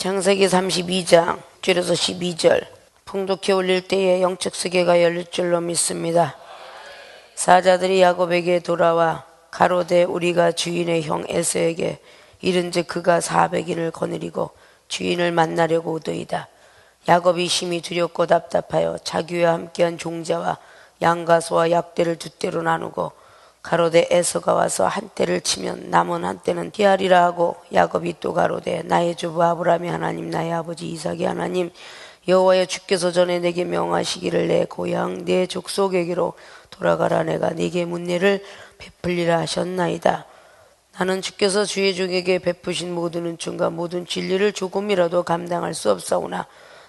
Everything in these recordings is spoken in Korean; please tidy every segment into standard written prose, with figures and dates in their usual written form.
창세기 32장 줄여서 12절. 풍족해 올릴 때에 영적 세계가 열릴 줄로 믿습니다. 사자들이 야곱에게 돌아와 가로되 우리가 주인의 형 에서에게 이른즉 그가 400인을 거느리고 주인을 만나려고 오더이다. 야곱이 심히 두렵고 답답하여 자기와 함께한 종자와 양과 소와 약대를 두 떼로 나누고 가로되 에서가 와서 한 떼를 치면 남은 한 떼는 피하리라 하고 야곱이 또 가로되 나의 주부 아브라함의 하나님 나의 아버지 이삭의 하나님 여호와여 주께서 전에 내게 명하시기를 내 고향 내 족속에게로 돌아가라 내가 네게 문례를 베풀리라 하셨나이다. 나는 주께서 주의 종에게 베푸신 모든 은총과 모든 진리를 조금이라도 감당할 수 없사오나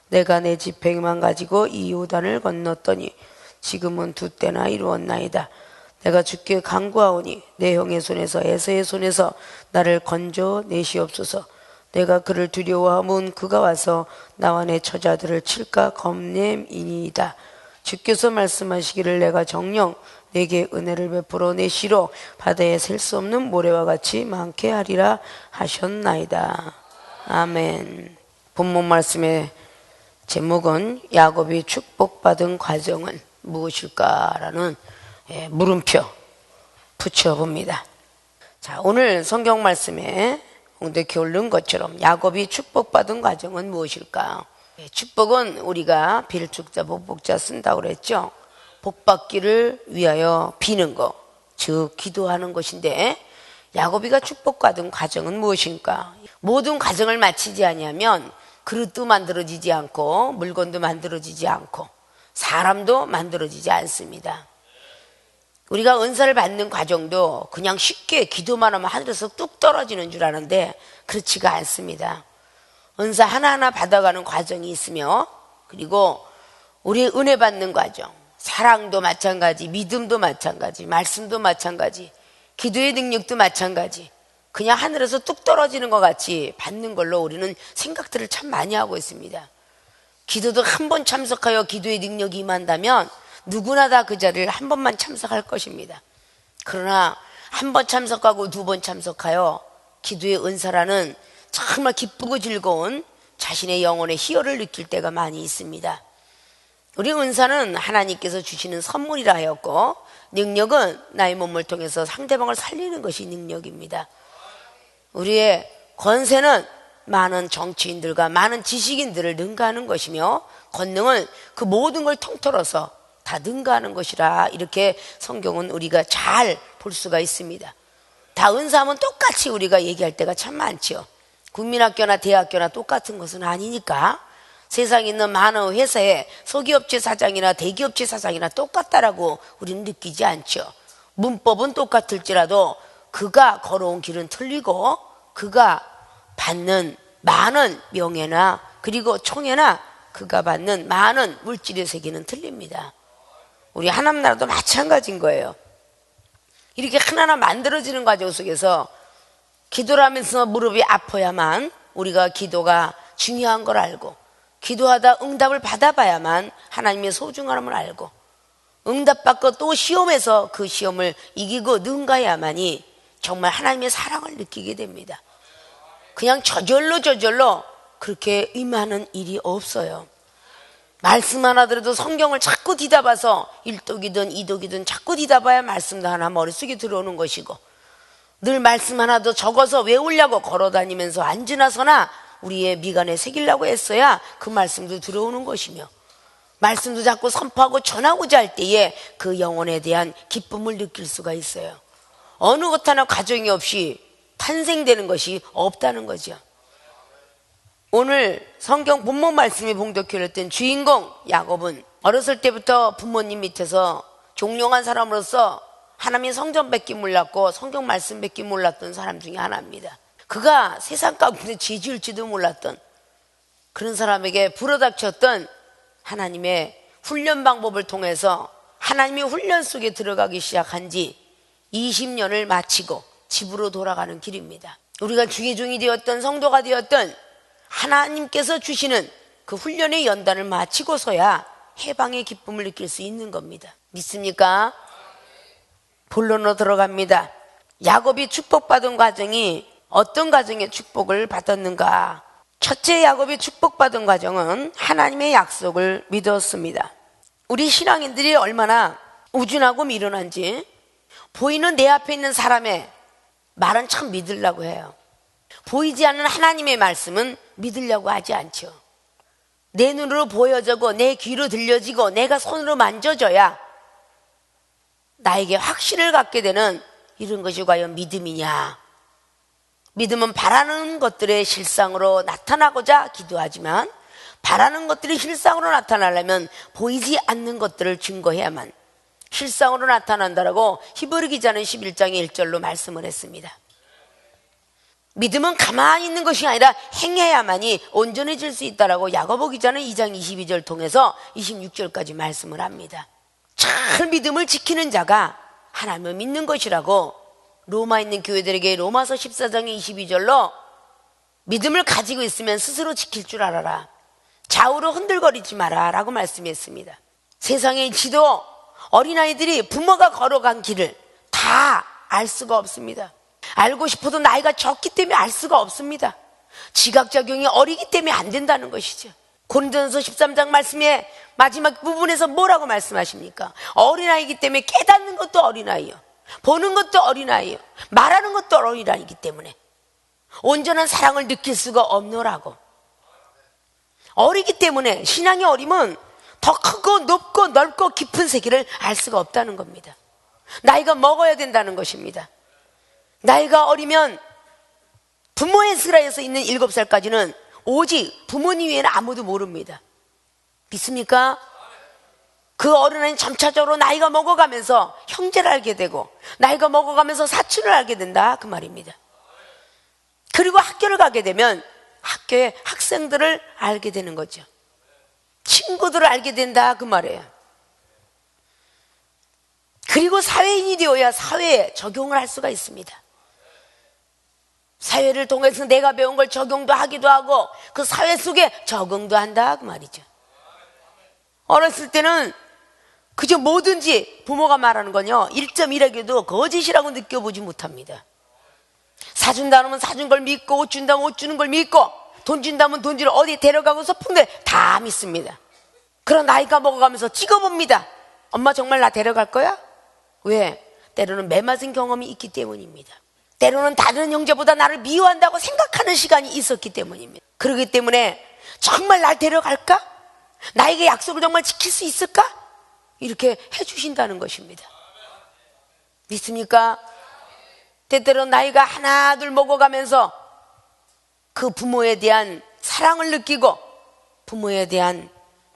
내가 내 지팽이만 가지고 이 요단을 건넜더니 지금은 두 때나 이루었나이다. 내가 주께 간구하오니 내 형의 손에서 에서의 손에서 나를 건져 내시옵소서. 내가 그를 두려워하면 그가 와서 나와 내 처자들을 칠까 겁냄이니이다. 주께서 말씀하시기를 내가 정녕 내게 은혜를 베풀어 내시로 바다에 셀 수 없는 모래와 같이 많게 하리라 하셨나이다. 아멘. 본문 말씀의 제목은 야곱이 축복받은 과정은 무엇일까라는 물음표 붙여봅니다. 자, 오늘 성경 말씀에 홍대케 오른 것처럼 야곱이 축복받은 과정은 무엇일까? 축복은 우리가 빌축자 복복자 쓴다고 그랬죠. 복받기를 위하여 비는 것, 즉 기도하는 것인데 야곱이가 축복받은 과정은 무엇일까? 모든 과정을 마치지 아니하면 그릇도 만들어지지 않고 물건도 만들어지지 않고 사람도 만들어지지 않습니다. 우리가 은사를 받는 과정도 그냥 쉽게 기도만 하면 하늘에서 뚝 떨어지는 줄 아는데 그렇지가 않습니다. 은사 하나하나 받아가는 과정이 있으며 그리고 우리의 은혜 받는 과정, 사랑도 마찬가지, 믿음도 마찬가지, 말씀도 마찬가지, 기도의 능력도 마찬가지, 그냥 하늘에서 뚝 떨어지는 것 같이 받는 걸로 우리는 생각들을 참 많이 하고 있습니다. 기도도 한 번 참석하여 기도의 능력이 임한다면 누구나 다 그 자리를 한 번만 참석할 것입니다. 그러나 한 번 참석하고 두 번 참석하여 기도의 은사라는 정말 기쁘고 즐거운 자신의 영혼의 희열을 느낄 때가 많이 있습니다. 우리 은사는 하나님께서 주시는 선물이라 하였고 능력은 나의 몸을 통해서 상대방을 살리는 것이 능력입니다. 우리의 권세는 많은 정치인들과 많은 지식인들을 능가하는 것이며 권능은 그 모든 걸 통틀어서 다 능가하는 것이라 이렇게 성경은 우리가 잘 볼 수가 있습니다. 다 은사하면 똑같이 우리가 얘기할 때가 참 많죠. 국민학교나 대학교나 똑같은 것은 아니니까 세상에 있는 많은 회사의 소기업체 사장이나 대기업체 사장이나 똑같다라고 우리는 느끼지 않죠. 문법은 똑같을지라도 그가 걸어온 길은 틀리고 그가 받는 많은 명예나 그리고 총애나 그가 받는 많은 물질의 세계는 틀립니다. 우리 하나님 나라도 마찬가지인 거예요. 이렇게 하나하나 만들어지는 과정 속에서 기도를 하면서 무릎이 아파야만 우리가 기도가 중요한 걸 알고 기도하다 응답을 받아봐야만 하나님의 소중함을 알고 응답받고 또 시험에서 그 시험을 이기고 능가해야만이 정말 하나님의 사랑을 느끼게 됩니다. 그냥 저절로 그렇게 임하는 일이 없어요. 말씀 하나 들어도 성경을 자꾸 뒤다봐서 1독이든 2독이든 자꾸 뒤다봐야 말씀도 하나 머릿속에 들어오는 것이고 늘 말씀 하나도 적어서 외우려고 걸어다니면서 앉으나 서나 우리의 미간에 새기려고 했어야 그 말씀도 들어오는 것이며 말씀도 자꾸 선포하고 전하고자 할 때에 그 영혼에 대한 기쁨을 느낄 수가 있어요. 어느 것 하나 과정이 없이 탄생되는 것이 없다는 거죠. 오늘 성경 본문 말씀이 봉독해 올렸던 주인공 야곱은 어렸을 때부터 부모님 밑에서 종용한 사람으로서 하나님의 성전밖에 몰랐고 성경 말씀밖에 몰랐던 사람 중에 하나입니다. 그가 세상 가운데 죄 지을지도 몰랐던 그런 사람에게 불어닥쳤던 하나님의 훈련 방법을 통해서 하나님의 훈련 속에 들어가기 시작한 지 20년을 마치고 집으로 돌아가는 길입니다. 우리가 주의 종이 되었던 성도가 되었던 하나님께서 주시는 그 훈련의 연단을 마치고서야 해방의 기쁨을 느낄 수 있는 겁니다. 믿습니까? 본론으로 들어갑니다. 야곱이 축복받은 과정이 어떤 과정의 축복을 받았는가? 첫째 야곱이 축복받은 과정은 하나님의 약속을 믿었습니다. 우리 신앙인들이 얼마나 우준하고 미련한지 보이는 내 앞에 있는 사람의 말은 참 믿으려고 해요. 보이지 않는 하나님의 말씀은 믿으려고 하지 않죠. 내 눈으로 보여지고 내 귀로 들려지고 내가 손으로 만져져야 나에게 확신을 갖게 되는 이런 것이 과연 믿음이냐. 믿음은 바라는 것들의 실상으로 나타나고자 기도하지만 바라는 것들이 실상으로 나타나려면 보이지 않는 것들을 증거해야만 실상으로 나타난다라고 히브리 기자는 11장의 1절로 말씀을 했습니다. 믿음은 가만히 있는 것이 아니라 행해야만이 온전해질 수 있다라고 야고보 기자는 2장 22절 통해서 26절까지 말씀을 합니다. 잘 믿음을 지키는 자가 하나님을 믿는 것이라고 로마에 있는 교회들에게 로마서 14장의 22절로 믿음을 가지고 있으면 스스로 지킬 줄 알아라. 좌우로 흔들거리지 마라 라고 말씀했습니다. 세상의 지도 어린아이들이 부모가 걸어간 길을 다 알 수가 없습니다. 알고 싶어도 나이가 적기 때문에 알 수가 없습니다. 지각작용이 어리기 때문에 안 된다는 것이죠. 고린도전서 13장 말씀의 마지막 부분에서 뭐라고 말씀하십니까? 어린아이기 때문에 깨닫는 것도 어린아이요, 보는 것도 어린아이요, 말하는 것도 어린아이기 때문에 온전한 사랑을 느낄 수가 없노라고. 어리기 때문에 신앙의 어림은 더 크고 높고 넓고 깊은 세계를 알 수가 없다는 겁니다. 나이가 먹어야 된다는 것입니다. 나이가 어리면 부모의 슬하에서 있는 7살까지는 오직 부모님 외에는 아무도 모릅니다. 믿습니까? 그 어른은 점차적으로 나이가 먹어가면서 형제를 알게 되고 나이가 먹어가면서 사촌을 알게 된다 그 말입니다. 그리고 학교를 가게 되면 학교의 학생들을 알게 되는 거죠. 친구들을 알게 된다 그 말이에요. 그리고 사회인이 되어야 사회에 적용을 할 수가 있습니다. 사회를 통해서 내가 배운 걸 적용도 하기도 하고 그 사회 속에 적응도 한다 그 말이죠. 어렸을 때는 그저 뭐든지 부모가 말하는 건요 1.1에게도 거짓이라고 느껴보지 못합니다. 사준다면 사준 걸 믿고 옷 준다면 옷 주는 걸 믿고 돈 준다면 돈 주는 어디 데려가고 소풍대 다 믿습니다. 그런 나이가 먹어가면서 찍어봅니다. 엄마 정말 나 데려갈 거야? 왜? 때로는 매맞은 경험이 있기 때문입니다. 때로는 다른 형제보다 나를 미워한다고 생각하는 시간이 있었기 때문입니다. 그렇기 때문에 정말 날 데려갈까? 나에게 약속을 정말 지킬 수 있을까? 이렇게 해주신다는 것입니다. 믿습니까? 때때로 나이가 하나 둘 먹어가면서 그 부모에 대한 사랑을 느끼고 부모에 대한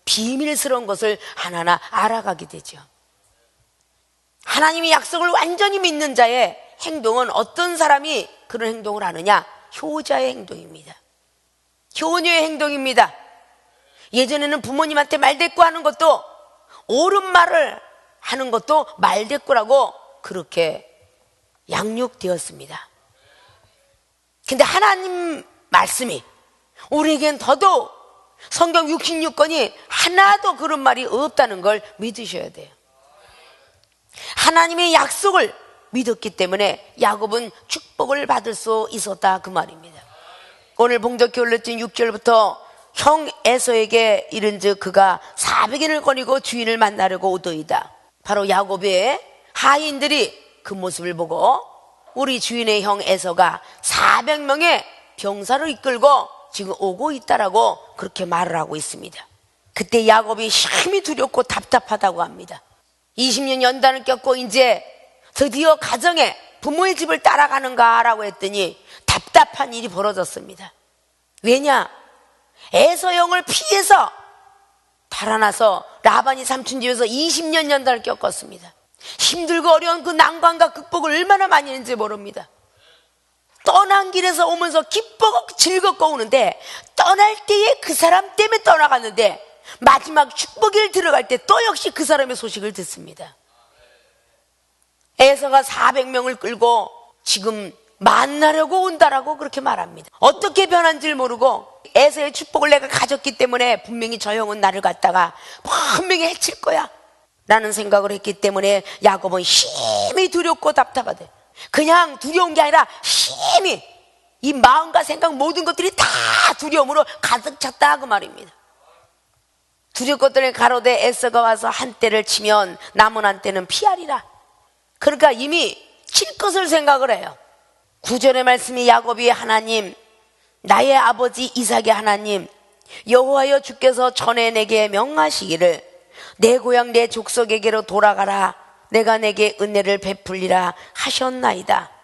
비밀스러운 것을 하나하나 알아가게 되죠. 하나님의 약속을 완전히 믿는 자의 행동은 어떤 사람이 그런 행동을 하느냐? 효자의 행동입니다. 효녀의 행동입니다. 예전에는 부모님한테 말대꾸하는 것도 옳은 말을 하는 것도 말대꾸라고 그렇게 양육되었습니다. 근데 하나님 말씀이 우리에겐 더더욱 성경 66권이 하나도 그런 말이 없다는 걸 믿으셔야 돼요. 하나님의 약속을 믿었기 때문에 야곱은 축복을 받을 수 있었다 그 말입니다. 오늘 봉독해 올렸던 6절부터 형 에서에게 이른즉 그가 400인을 거니고 주인을 만나려고 오더이다. 바로 야곱의 하인들이 그 모습을 보고 우리 주인의 형 에서가 400명의 병사를 이끌고 지금 오고 있다라고 그렇게 말을 하고 있습니다. 그때 야곱이 심히 두렵고 답답하다고 합니다. 20년 연단을 겪고 이제 드디어 가정에 부모의 집을 따라가는가라고 했더니 답답한 일이 벌어졌습니다. 왜냐? 에서 형을 피해서 달아나서 라반이 삼촌 집에서 20년 연단을 겪었습니다. 힘들고 어려운 그 난관과 극복을 얼마나 많이 했는지 모릅니다. 떠난 길에서 오면서 기쁘고 즐겁고 오는데 떠날 때에 그 사람 때문에 떠나갔는데 마지막 축복일 들어갈 때 또 역시 그 사람의 소식을 듣습니다. 에서가 400명을 끌고 지금 만나려고 온다라고 그렇게 말합니다. 어떻게 변한지를 모르고 에서의 축복을 내가 가졌기 때문에 분명히 저 형은 나를 갖다가 분명히 해칠 거야 라는 생각을 했기 때문에 야곱은 심히 두렵고 답답하대. 그냥 두려운 게 아니라 심히 이 마음과 생각 모든 것들이 다 두려움으로 가득 찼다 그 말입니다. 두렵것들에 가로되 에서가 와서 한 때를 치면 남은 한 때는 피하리라. 그러니까 이미 칠 것을 생각을 해요. 9절의 말씀이 야곱이 하나님, 나의 아버지 이삭의 하나님 여호와여 주께서 전에 내게 명하시기를 내 고향 내 족속에게로 돌아가라. 내가 내게 은혜를 베풀리라 하셨나이다.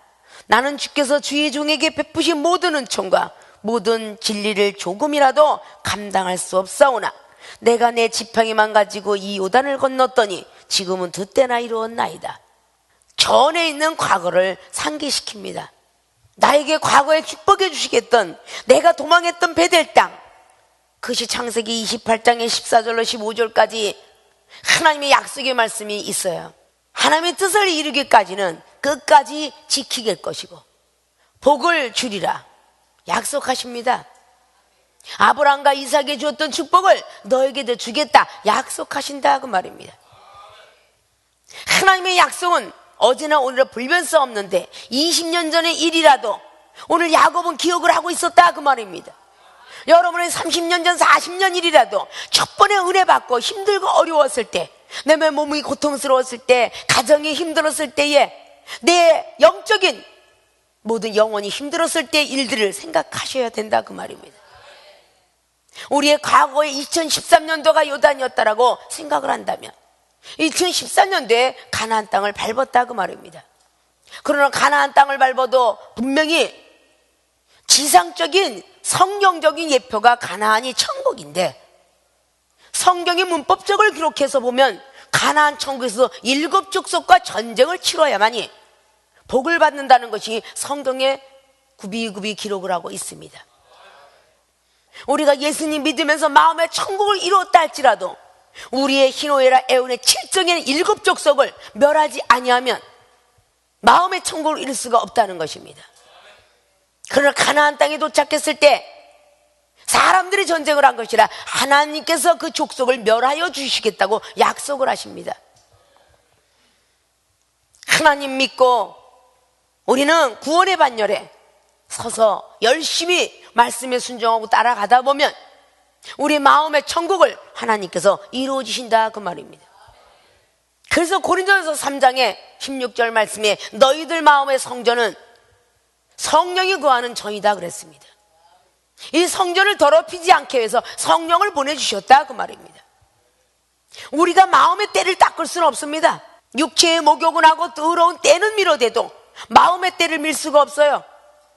나는 주께서 주의 종에게 베푸신 모든 은총과 모든 진리를 조금이라도 감당할 수 없사오나 내가 내 지팡이만 가지고 이 요단을 건넜더니 지금은 득대나 이루었나이다. 전에 있는 과거를 상기시킵니다. 나에게 과거에 축복해 주시겠던 내가 도망했던 베델 땅, 그것이 창세기 28장의 14절로 15절까지 하나님의 약속의 말씀이 있어요. 하나님의 뜻을 이루기까지는 끝까지 지키게 할 것이고 복을 주리라 약속하십니다. 아브라함과 이삭에게 주었던 축복을 너에게도 주겠다 약속하신다 그 말입니다. 하나님의 약속은 어제나 오늘은 불변수 없는데 20년 전의 일이라도 오늘 야곱은 기억을 하고 있었다 그 말입니다. 여러분의 30년 전 40년 일이라도 첫 번에 은혜 받고 힘들고 어려웠을 때, 내 몸이 고통스러웠을 때, 가정이 힘들었을 때에, 내 영적인 모든 영혼이 힘들었을 때의 일들을 생각하셔야 된다 그 말입니다. 우리의 과거의 2013년도가 요단이었다라고 생각을 한다면 2014년도에 가나안 땅을 밟았다 그 말입니다. 그러나 가나안 땅을 밟아도 분명히 지상적인 성경적인 예표가 가나안이 천국인데 성경의 문법적을 기록해서 보면 가나안 천국에서 7족속과 전쟁을 치러야만이 복을 받는다는 것이 성경에 구비구비 기록을 하고 있습니다. 우리가 예수님 믿으면서 마음의 천국을 이루었다 할지라도 우리의 희노애라 애운의 7정에는 7족속을 멸하지 아니하면 마음의 천국을 이룰 수가 없다는 것입니다. 그러나 가나안 땅에 도착했을 때 사람들이 전쟁을 한 것이라 하나님께서 그 족속을 멸하여 주시겠다고 약속을 하십니다. 하나님 믿고 우리는 구원의 반열에 서서 열심히 말씀에 순종하고 따라가다 보면 우리 마음의 천국을 하나님께서 이루어 주신다 그 말입니다. 그래서 고린도전서 3장의 16절 말씀에 너희들 마음의 성전은 성령이 거하는 전이다 그랬습니다. 이 성전을 더럽히지 않게 위해서 성령을 보내주셨다 그 말입니다. 우리가 마음의 때를 닦을 수는 없습니다. 육체의 목욕은 하고 더러운 때는 밀어대도 마음의 때를 밀 수가 없어요.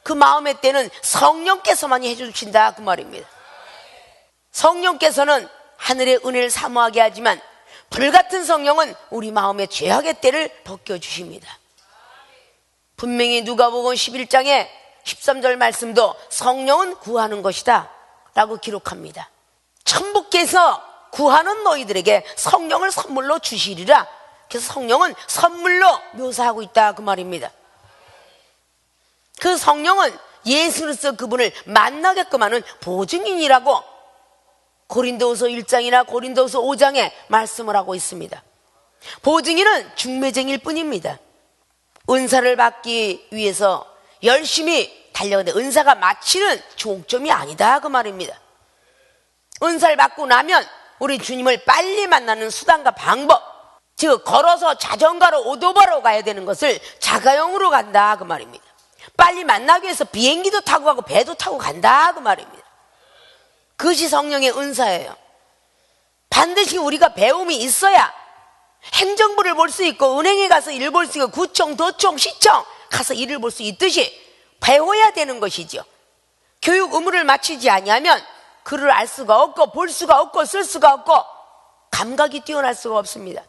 그 마음의 때는 성령께서만이 해주신다 그 말입니다. 성령께서는 하늘의 은혜를 사모하게 하지만 불같은 성령은 우리 마음의 죄악의 때를 벗겨주십니다. 분명히 누가복음 11장에 13절 말씀도 성령은 구하는 것이다 라고 기록합니다. 천부께서 구하는 너희들에게 성령을 선물로 주시리라. 그래서 성령은 선물로 묘사하고 있다 그 말입니다. 그 성령은 예수 그리스도 그분을 만나게끔 하는 보증인이라고 고린도후서 1장이나 고린도후서 5장에 말씀을 하고 있습니다. 보증인은 중매쟁일 뿐입니다. 은사를 받기 위해서 열심히 달려가는데 은사가 마치는 종점이 아니다 그 말입니다. 은사를 받고 나면 우리 주님을 빨리 만나는 수단과 방법, 즉 걸어서 자전거로 오토바이로 가야 되는 것을 자가용으로 간다 그 말입니다. 빨리 만나기 위해서 비행기도 타고 가고 배도 타고 간다 그 말입니다. 그것이 성령의 은사예요. 반드시 우리가 배움이 있어야 행정부를 볼 수 있고 은행에 가서 일을 볼 수 있고 구청, 도청, 시청 가서 일을 볼 수 있듯이 배워야 되는 것이죠. 교육 의무를 마치지 아니하면 글을 알 수가 없고 볼 수가 없고 쓸 수가 없고 감각이 뛰어날 수가 없습니다.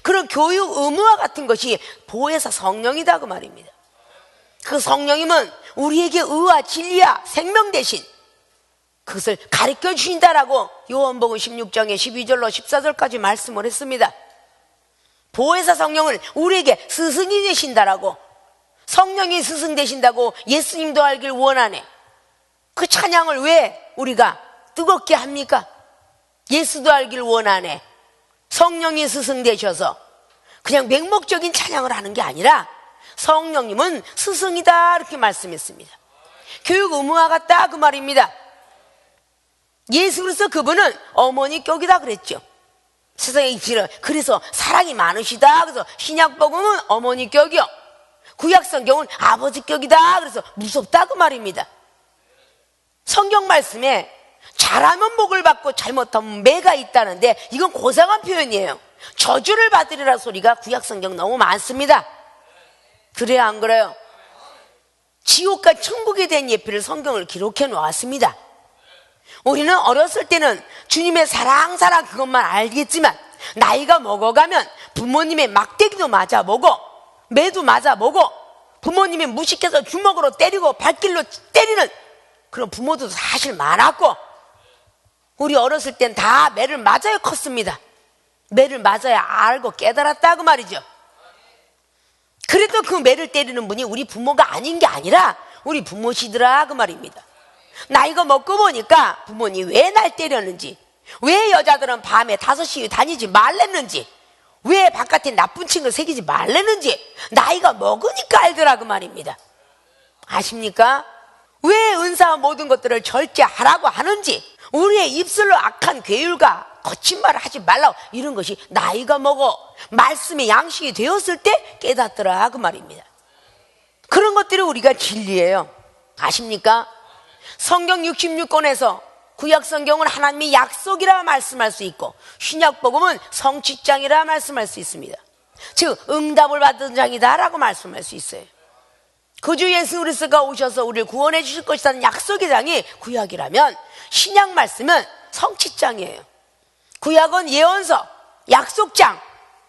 그런 교육 의무와 같은 것이 보혜사 성령이다 그 말입니다. 그 성령님은 우리에게 의와 진리와 생명 대신 그것을 가르쳐 주신다라고 요한복음 16장의 12절로 14절까지 말씀을 했습니다. 보혜사 성령을 우리에게 스승이 되신다라고, 성령이 스승 되신다고 예수님도 알길 원하네. 그 찬양을 왜 우리가 뜨겁게 합니까? 예수도 알길 원하네. 성령이 스승 되셔서 그냥 맹목적인 찬양을 하는 게 아니라 성령님은 스승이다 이렇게 말씀했습니다. 교육 의무화 같다 그 말입니다. 예수 그리스도 그분은 어머니 격이다 그랬죠. 세상에 있지를. 그래서 사랑이 많으시다. 그래서 신약 복음은 어머니 격이요, 구약 성경은 아버지 격이다. 그래서 무섭다 그 말입니다. 성경 말씀에 잘하면 복을 받고 잘못하면 매가 있다는데 이건 고상한 표현이에요. 저주를 받으리라 소리가 구약 성경 너무 많습니다. 그래요 안 그래요? 지옥과 천국에 대한 예표를 성경을 기록해 놓았습니다. 우리는 어렸을 때는 주님의 사랑 그것만 알겠지만 나이가 먹어가면 부모님의 막대기도 맞아보고 매도 맞아보고 부모님이 무식해서 주먹으로 때리고 발길로 때리는 그런 부모도 사실 많았고, 우리 어렸을 땐 다 매를 맞아야 컸습니다. 매를 맞아야 알고 깨달았다 그 말이죠. 그래도 그 매를 때리는 분이 우리 부모가 아닌 게 아니라 우리 부모시더라 그 말입니다. 나이가 먹고 보니까 부모님 왜 날 때렸는지, 왜 여자들은 밤에 5시에 다니지 말랬는지, 왜 바깥에 나쁜 친구 새기지 말랬는지 나이가 먹으니까 알더라 그 말입니다. 아십니까? 왜 은사와 모든 것들을 절제하라고 하는지, 우리의 입술로 악한 괴율과 거친 말을 하지 말라고, 이런 것이 나이가 먹어 말씀의 양식이 되었을 때 깨닫더라 그 말입니다. 그런 것들이 우리가 진리예요. 아십니까? 성경 66권에서 구약 성경은 하나님의 약속이라 말씀할 수 있고 신약 복음은 성취장이라 말씀할 수 있습니다. 즉 응답을 받은 장이다라고 말씀할 수 있어요. 그 주 예수 그리스도가 오셔서 우리를 구원해 주실 것이라는 약속의 장이 구약이라면 신약 말씀은 성취장이에요. 구약은 예언서, 약속장,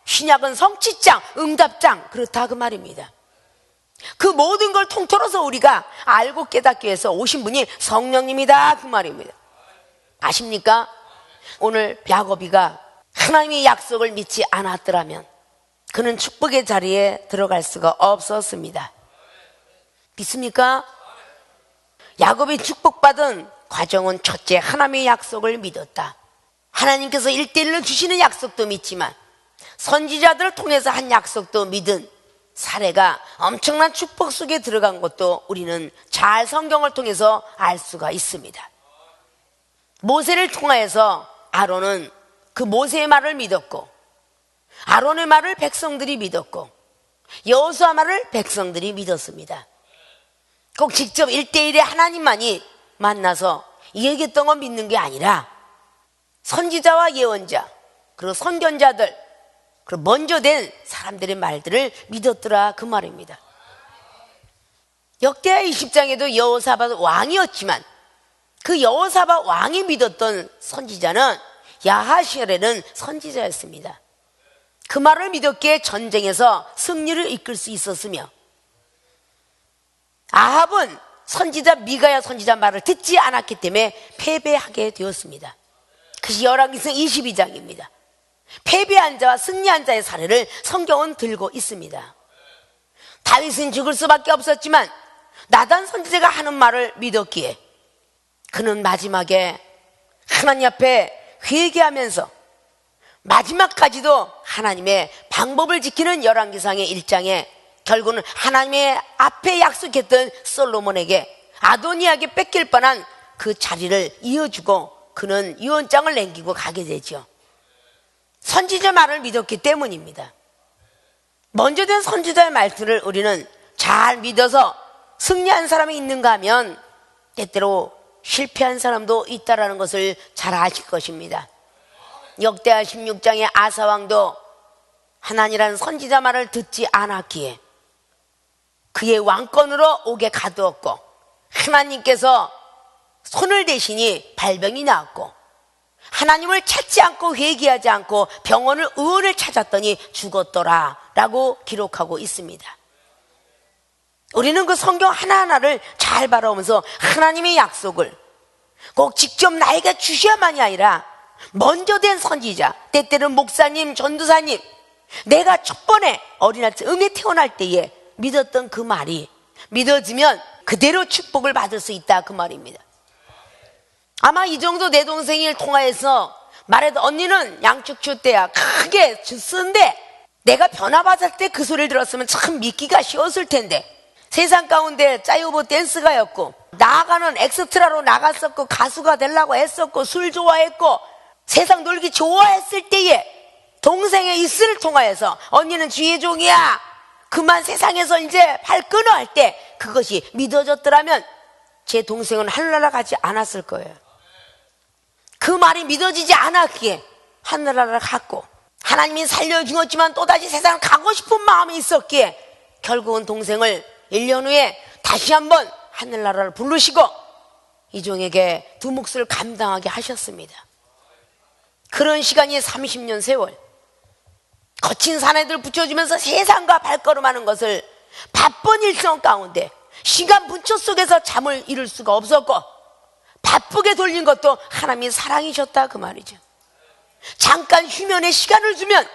신약은 성취장, 응답장, 그렇다 그 말입니다. 그 모든 걸 통틀어서 우리가 알고 깨닫기 위해서 오신 분이 성령님이다 그 말입니다. 아십니까? 오늘 야고비가 하나님의 약속을 믿지 않았더라면 그는 축복의 자리에 들어갈 수가 없었습니다. 믿습니까? 야곱이 축복받은 과정은 첫째, 하나님의 약속을 믿었다. 하나님께서 1:1로 주시는 약속도 믿지만 선지자들을 통해서 한 약속도 믿은 사례가 엄청난 축복 속에 들어간 것도 우리는 잘 성경을 통해서 알 수가 있습니다. 모세를 통하여서 아론은 그 모세의 말을 믿었고, 아론의 말을 백성들이 믿었고, 여호수아 말을 백성들이 믿었습니다. 꼭 직접 1:1에 하나님만이 만나서 얘기했던 건 믿는 게 아니라 선지자와 예언자 그리고 선견자들 그리고 먼저 된 사람들의 말들을 믿었더라 그 말입니다. 역대하 20장에도 여호사밧 왕이었지만 그 여호사밧 왕이 믿었던 선지자는 야하시엘은 선지자였습니다. 그 말을 믿었기에 전쟁에서 승리를 이끌 수 있었으며, 아합은 선지자 미가야 선지자 말을 듣지 않았기 때문에 패배하게 되었습니다. 그것이 열왕기상 22장입니다. 패배한 자와 승리한 자의 사례를 성경은 들고 있습니다. 다윗은 죽을 수밖에 없었지만 나단 선지자가 하는 말을 믿었기에 그는 마지막에 하나님 앞에 회개하면서 마지막까지도 하나님의 방법을 지키는 열왕기상의 1장에 결국은 하나님의 앞에 약속했던 솔로몬에게 아도니아에게 뺏길 뻔한 그 자리를 이어주고 그는 유언장을 남기고 가게 되죠. 선지자 말을 믿었기 때문입니다. 먼저 된 선지자의 말들을 우리는 잘 믿어서 승리한 사람이 있는가 하면 때때로 실패한 사람도 있다라는 것을 잘 아실 것입니다. 역대하 16장의 아사왕도 하나님이라는 선지자 말을 듣지 않았기에 그의 왕권으로 옥에 가두었고, 하나님께서 손을 대시니 발병이 나왔고, 하나님을 찾지 않고 회개하지 않고 병원을 의원을 찾았더니 죽었더라 라고 기록하고 있습니다. 우리는 그 성경 하나하나를 잘 바라보면서 하나님의 약속을 꼭 직접 나에게 주셔야만이 아니라 먼저 된 선지자, 때때는 목사님, 전도사님, 내가 첫 번에 어린아이 음에 태어날 때에 믿었던 그 말이 믿어지면 그대로 축복을 받을 수 있다 그 말입니다. 아마 이 정도 내 동생을 통하여서 말해도 언니는 양축 주 때야 크게 쓰는데 내가 변화받을 때 그 소리를 들었으면 참 믿기가 쉬웠을 텐데, 세상 가운데 짜이오버 댄스가였고 나가는 엑스트라로 나갔었고 가수가 되려고 했었고 술 좋아했고 세상 놀기 좋아했을 때에 동생의 입술을 통하여서 언니는 주의 종이야, 그만 세상에서 이제 발 끊어 할 때 그것이 믿어졌더라면 제 동생은 하늘나라 가지 않았을 거예요. 그 말이 믿어지지 않았기에 하늘나라를 갔고 하나님이 살려주었지만 또다시 세상을 가고 싶은 마음이 있었기에 결국은 동생을 1년 후에 다시 한번 하늘나라를 부르시고 이종에게 두 몫을 감당하게 하셨습니다. 그런 시간이 30년 세월, 거친 사내들 붙여주면서 세상과 발걸음하는 것을 바쁜 일정 가운데 시간 분초 속에서 잠을 이룰 수가 없었고 바쁘게 돌린 것도 하나님의 사랑이셨다 그 말이죠. 잠깐 휴면의 시간을 주면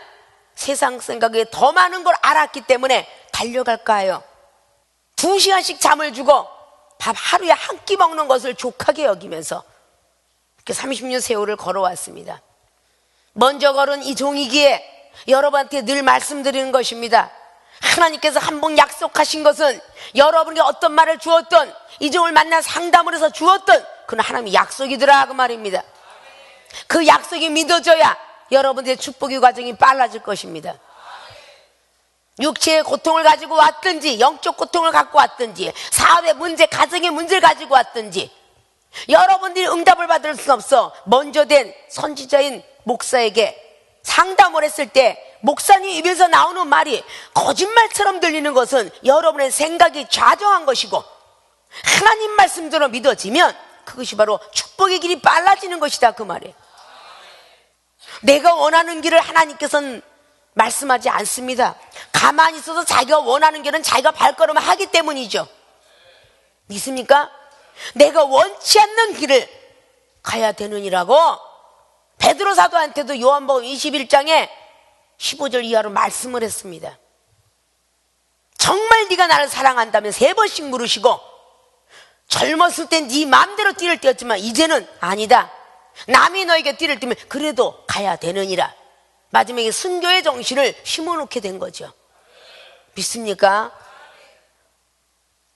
세상 생각에 더 많은 걸 알았기 때문에 달려갈까 하여 2시간씩 잠을 주고 밥 하루에 한 끼 먹는 것을 족하게 여기면서 이렇게 30년 세월을 걸어왔습니다. 먼저 걸은 이 종이기에 여러분한테 늘 말씀드리는 것입니다. 하나님께서 한 번 약속하신 것은 여러분에게 어떤 말을 주었던, 이 종을 만나 상담을 해서 주었던 그는 하나님의 약속이더라 그 말입니다. 그 약속이 믿어져야 여러분들의 축복의 과정이 빨라질 것입니다. 육체의 고통을 가지고 왔든지 영적 고통을 갖고 왔든지 사업의 문제, 가정의 문제를 가지고 왔든지 여러분들이 응답을 받을 수는 없어 먼저 된 선지자인 목사에게 상담을 했을 때 목사님 입에서 나오는 말이 거짓말처럼 들리는 것은 여러분의 생각이 좌정한 것이고 하나님 말씀대로 믿어지면 그것이 바로 축복의 길이 빨라지는 것이다 그 말이에요. 내가 원하는 길을 하나님께서는 말씀하지 않습니다. 가만히 있어서 자기가 원하는 길은 자기가 발걸음을 하기 때문이죠. 믿습니까? 내가 원치 않는 길을 가야 되느니라고 베드로 사도한테도 요한복음 21장에 15절 이하로 말씀을 했습니다. 정말 네가 나를 사랑한다면 3번씩 물으시고 젊었을 땐 네 마음대로 띠를 띄었지만 이제는 아니다, 남이 너에게 띠를 띠면 그래도 가야 되느니라. 마지막에 순교의 정신을 심어놓게 된 거죠. 믿습니까?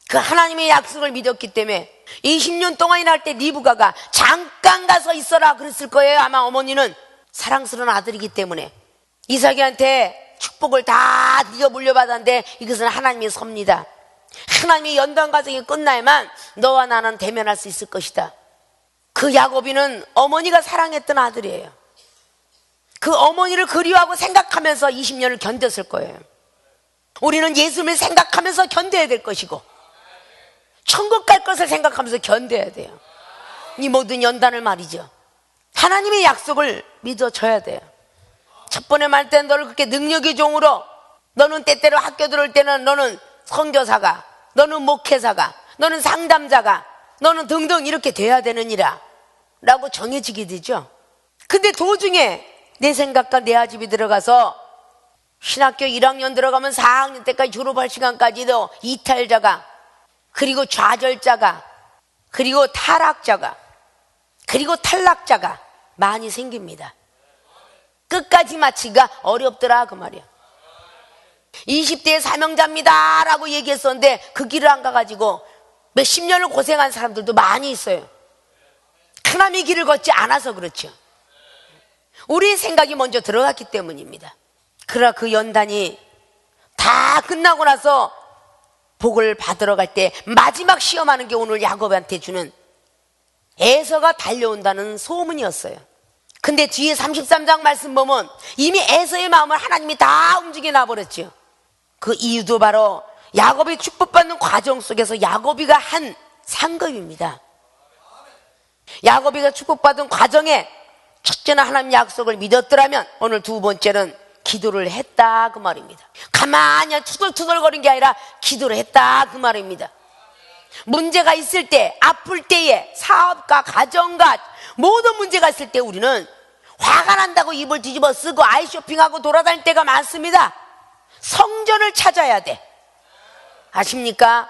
그 하나님의 약속을 믿었기 때문에 20년 동안이나 할 때 리브가가 잠깐 가서 있어라 그랬을 거예요. 아마 어머니는 사랑스러운 아들이기 때문에 이삭이한테 축복을 다 네가 물려받았는데 이것은 하나님의 섭니다. 하나님의 연단 과정이 끝나야만 너와 나는 대면할 수 있을 것이다. 그 야곱이는 어머니가 사랑했던 아들이에요. 그 어머니를 그리워하고 생각하면서 20년을 견뎠을 거예요. 우리는 예수님을 생각하면서 견뎌야 될 것이고 천국 갈 것을 생각하면서 견뎌야 돼요. 이 모든 연단을 말이죠. 하나님의 약속을 믿어줘야 돼요. 첫 번에 말 때는 너를 그렇게 능력의 종으로, 너는 때때로 학교 들어올 때는 너는 선교사가, 너는 목회사가, 너는 상담자가, 너는 등등 이렇게 돼야 되느니라 라고 정해지게 되죠. 근데 도중에 내 생각과 내 아집이 들어가서 신학교 1학년 들어가면 4학년 때까지 졸업할 시간까지도 이탈자가, 그리고 좌절자가, 그리고 타락자가, 그리고 탈락자가 많이 생깁니다. 끝까지 마치기가 어렵더라 그 말이야. 20대의 사명자입니다 라고 얘기했었는데 그 길을 안 가가지고 몇십 년을 고생한 사람들도 많이 있어요. 하나님의 길을 걷지 않아서 그렇죠. 우리의 생각이 먼저 들어갔기 때문입니다. 그러나 그 연단이 다 끝나고 나서 복을 받으러 갈 때 마지막 시험하는 게 오늘 야곱한테 주는 에서가 달려온다는 소문이었어요. 근데 뒤에 33장 말씀 보면 이미 에서의 마음을 하나님이 다 움직여 놔버렸죠. 그 이유도 바로 야곱이 축복받는 과정 속에서 야곱이가 한 상급입니다. 야곱이가 축복받은 과정에 첫째는 하나님 약속을 믿었더라면 오늘 두 번째는 기도를 했다 그 말입니다. 가만히 투덜투덜거린 게 아니라 기도를 했다 그 말입니다. 문제가 있을 때, 아플 때에, 사업과 가정과 모든 문제가 있을 때 우리는 화가 난다고 입을 뒤집어 쓰고 아이쇼핑하고 돌아다닐 때가 많습니다. 성전을 찾아야 돼. 아십니까?